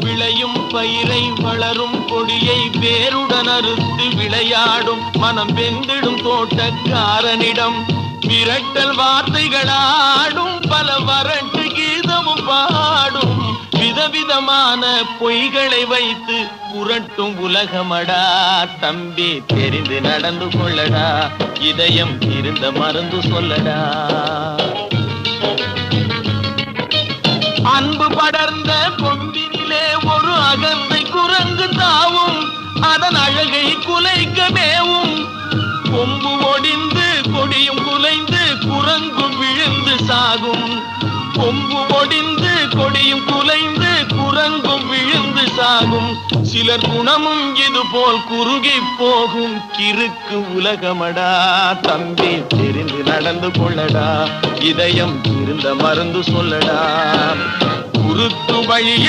விளையும் பயிரை வளரும் கொடியை வேருடன் அறுத்து விளையாடும் மனம் வெந்திடும் தோட்டக்காரனிடம் மிரட்டல் வார்த்தைகளாடும் பல வறட்டு கீதமும் பாடும் விதவிதமான பொய்களை வைத்து புரட்டும் உலகமடா. தம்பி தெரிந்து நடந்து கொள்ளடா, இதயம் இருந்த மருந்து சொல்லடா. அன்பு படர்ந்த கொம்பினிலே ஒரு அகந்தை குரங்கு தாவும், அதன் அழகை குலைக்க மேவும். கொம்பு ஒடிந்து கொடியும் குலைந்து குரங்கும் விழுந்து சாகும். கொம்பு ஒடிந்து கொடியும் குலைந்து குரங்கும் விழுந்து சாகும். சிலர் குணமும் இது போல் குறுகி போகும் கிறுக்கு உலகமடா. தம்பி தெரிந்து நடந்து கொள்ளடா, இதயம் இருந்த மருந்து சொல்லடா. குறுக்கு வழியில்